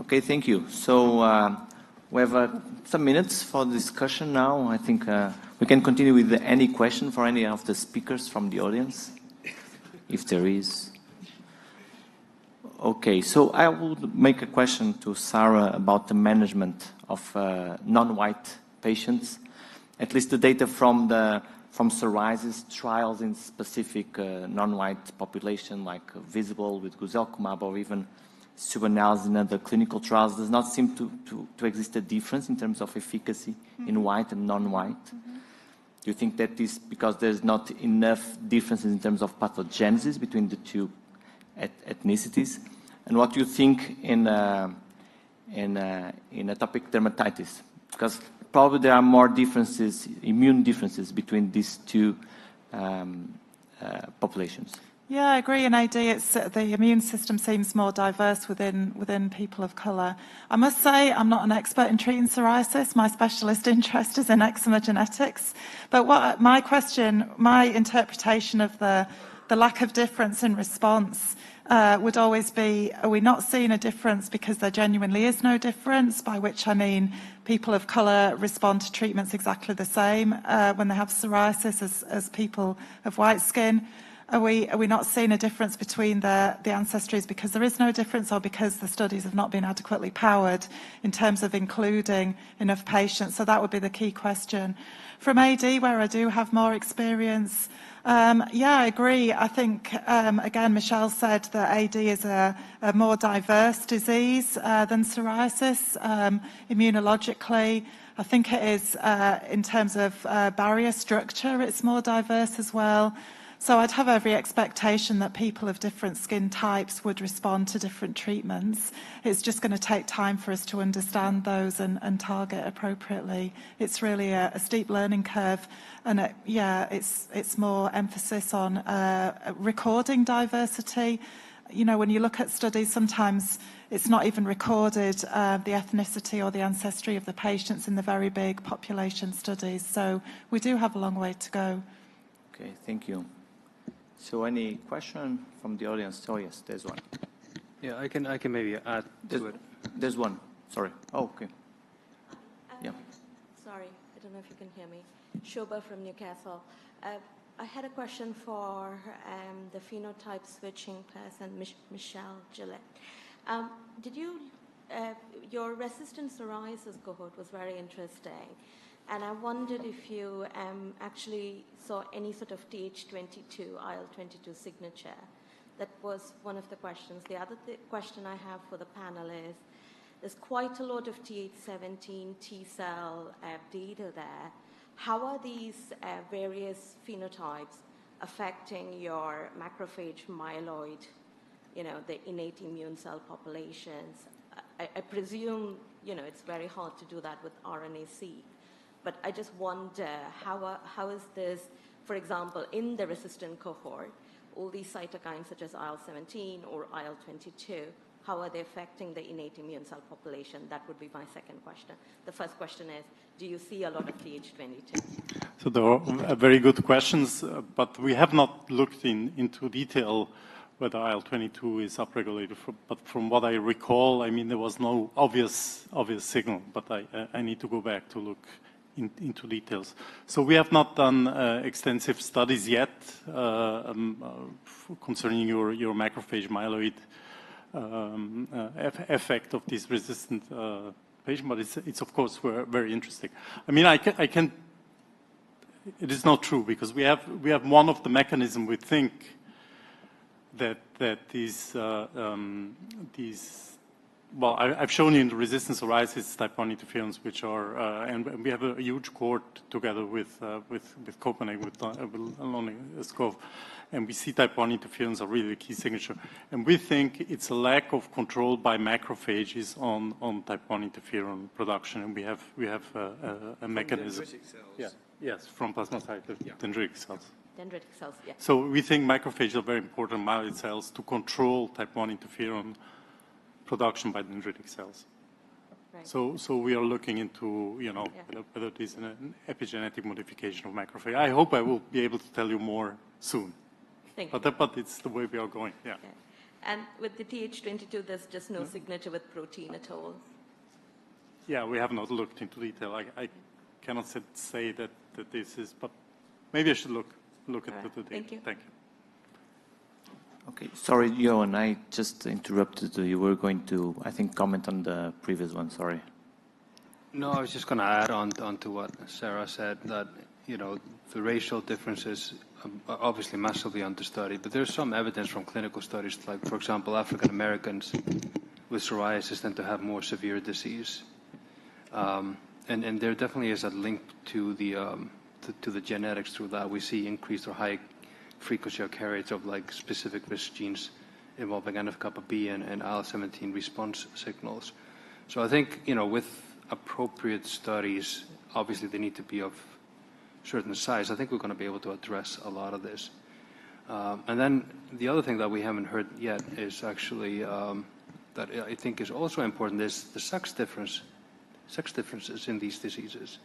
Okay, thank you. So we have some minutes for discussion now. I think we can continue with any question for any of the speakers from the audience, if there is. Okay, so I would make a question to Sarah about the management of non-white patients. At least the data from psoriasis trials in specific non-white population, like visible with guselkumab or even subanalysis in other clinical trials, does not seem to exist a difference in terms of efficacy in white and non-white. Do you think that is because there's not enough differences in terms of pathogenesis between the two ethnicities? And what do you think in atopic dermatitis? Because probably there are more differences, immune differences between these two populations. Yeah, I agree. In AD, the immune system seems more diverse within people of colour. I must say, I'm not an expert in treating psoriasis. My specialist interest is in eczema genetics. But my interpretation of the lack of difference in response would always be, are we not seeing a difference because there genuinely is no difference, by which I mean people of colour respond to treatments exactly the same when they have psoriasis as people of white skin? Are we not seeing a difference between the ancestries because there is no difference, or because the studies have not been adequately powered in terms of including enough patients? So that would be the key question. From AD, where I do have more experience, yeah, I agree. I think, again, Michelle said that AD is a more diverse disease than psoriasis immunologically. I think it is, in terms of barrier structure, it's more diverse as well. So I'd have every expectation that people of different skin types would respond to different treatments. It's just going to take time for us to understand those and target appropriately. It's really a steep learning curve, and it's more emphasis on recording diversity. You know, when you look at studies, sometimes it's not even recorded the ethnicity or the ancestry of the patients in the very big population studies. So we do have a long way to go. Okay, thank you. So any question from the audience? Oh, yes, there's one. Yeah, I can maybe add to it. There's one. Sorry. Oh, okay. Yeah. Sorry, I don't know if you can hear me. Shobha from Newcastle. I had a question for the phenotype switching person, Michelle Gillette. Your resistant psoriasis cohort was very interesting. And I wondered if you actually saw any sort of Th22, IL-22 signature. That was one of the questions. The other question I have for the panel is, there's quite a lot of Th17 T-cell data there. How are these various phenotypes affecting your macrophage myeloid, the innate immune cell populations? I presume, it's very hard to do that with RNA-seq. But I just wonder, how is this, for example, in the resistant cohort, all these cytokines such as IL-17 or IL-22, how are they affecting the innate immune cell population? That would be my second question. The first question is, do you see a lot of Th22? So there are very good questions, but we have not looked into detail whether IL-22 is upregulated. But from what I recall, I mean, there was no obvious signal, but I need to go back to look into details. So we have not done extensive studies yet concerning your macrophage myeloid effect of this resistant patient, but it's of course very interesting. I mean, I can. It is not true, because we have one of the mechanism we think that these. Well, I've shown you in the resistant psoriasis type 1 interferons, which are, and we have a huge cohort together with Copenhagen, with Lonnie Skov, and we see type 1 interferons are really the key signature. And we think it's a lack of control by macrophages on type 1 interferon production, and we have a mechanism. Dendritic cells. Yeah. Yes, from plasmacytoid dendritic cells. Dendritic cells, yeah. So we think macrophages are very important myeloid cells to control type 1 interferon production by dendritic cells. Right. So we are looking into, whether it is an epigenetic modification of macrophage. I hope I will be able to tell you more soon. Thank you. But it's the way we are going, yeah. Okay. And with the Th22, there's just no signature with protein at all. Yeah, we have not looked into detail. I cannot say that this is, but maybe I should look at the data. Thank you. Thank you. Okay, sorry, Johan, I just interrupted you. You were going to, I think, comment on the previous one. Sorry. No, I was just going to add on to what Sarah said, that, you know, the racial differences are obviously massively understudied, but there's some evidence from clinical studies, like, for example, African Americans with psoriasis tend to have more severe disease. And there definitely is a link to the genetics through that. We see increased or high frequency or carriage of like specific risk genes involving NF-kappa B and IL-17 response signals. So I think, you know, with appropriate studies, obviously they need to be of certain size. I think we're going to be able to address a lot of this. And then the other thing that we haven't heard yet is actually that I think is also important is the sex differences in these diseases.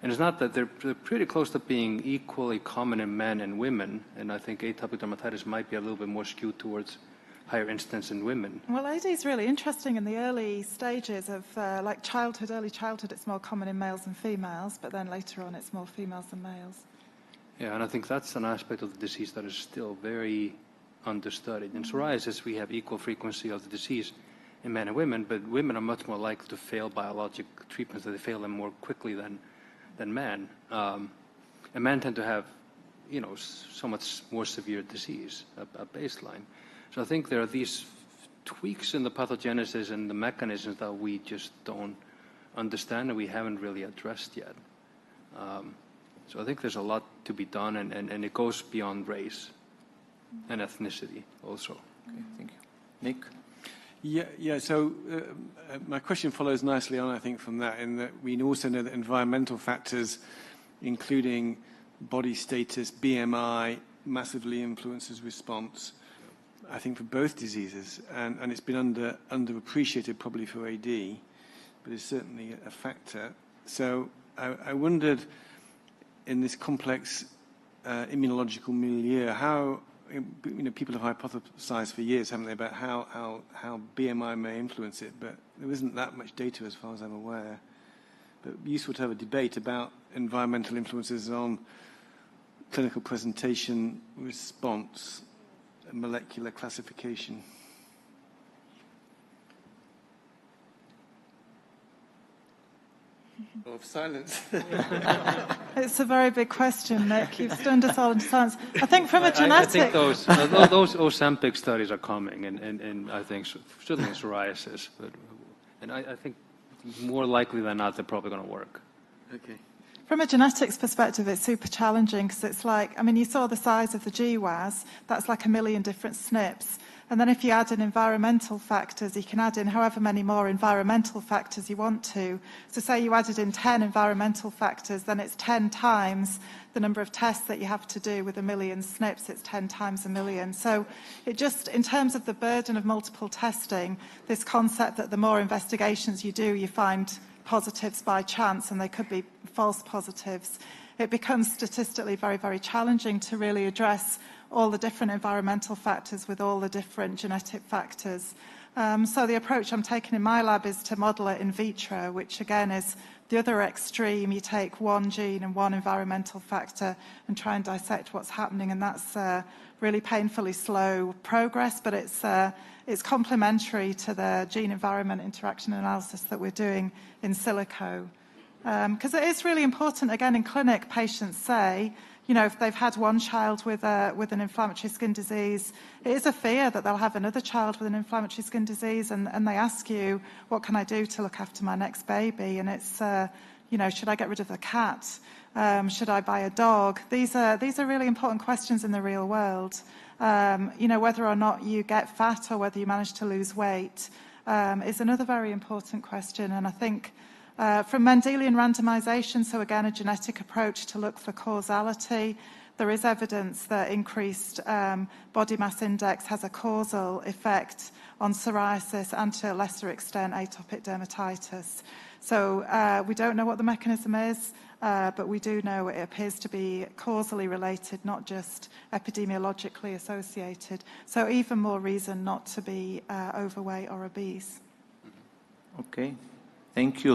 And it's not that they're pretty close to being equally common in men and women, and I think atopic dermatitis might be a little bit more skewed towards higher incidence in women. Well, AD is really interesting in the early stages of like childhood, early childhood, it's more common in males and females, but then later on it's more females than males. Yeah, and I think that's an aspect of the disease that is still very understudied. In psoriasis, we have equal frequency of the disease in men and women, but women are much more likely to fail biologic treatments, that they fail them more quickly than men. And men tend to have, you know, so much more severe disease at baseline. So I think there are these tweaks in the pathogenesis and the mechanisms that we just don't understand and we haven't really addressed yet. So I think there's a lot to be done, and it goes beyond race and ethnicity also. Okay, thank you. Nick? Yeah. So my question follows nicely on, I think, from that, in that we also know that environmental factors, including body status, BMI, massively influences response, I think, for both diseases. And it's been underappreciated probably for AD, but it's certainly a factor. So I wondered, in this complex immunological milieu, how, you know, people have hypothesized for years, haven't they, about how BMI may influence it, but there isn't that much data as far as I'm aware. But useful to have a debate about environmental influences on clinical presentation, response, and molecular classification. Of silence. It's a very big question, Nick. You've stunned us all into silence. I think from a genetic... I think those Ozempic studies are coming, and I think certainly psoriasis. And I think more likely than not, they're probably going to work. Okay. From a genetics perspective, it's super challenging because it's like, I mean, you saw the size of the GWAS, that's like 1 million different SNPs. And then if you add in environmental factors, you can add in however many more environmental factors you want to. So say you added in 10 environmental factors, then it's 10 times the number of tests that you have to do with 1 million SNPs. It's 10 times 1 million. So it just, in terms of the burden of multiple testing, this concept that the more investigations you do, you find positives by chance, and they could be false positives, it becomes statistically very, very challenging to really address all the different environmental factors with all the different genetic factors. So the approach I'm taking in my lab is to model it in vitro, which again is the other extreme. You take one gene and one environmental factor and try and dissect what's happening, and that's really painfully slow progress, but it's complementary to the gene-environment interaction analysis that we're doing in silico. Because it is really important, again, in clinic, patients say, you know, if they've had one child with an inflammatory skin disease, it is a fear that they'll have another child with an inflammatory skin disease, and they ask you, what can I do to look after my next baby? And it's, you know, should I get rid of the cat? Should I buy a dog? These are really important questions in the real world. You know, whether or not you get fat or whether you manage to lose weight is another very important question. And I think from Mendelian randomization, so again, a genetic approach to look for causality, there is evidence that increased body mass index has a causal effect on psoriasis and, to a lesser extent, atopic dermatitis. So we don't know what the mechanism is, but we do know it appears to be causally related, not just epidemiologically associated. So even more reason not to be overweight or obese. Okay, thank you.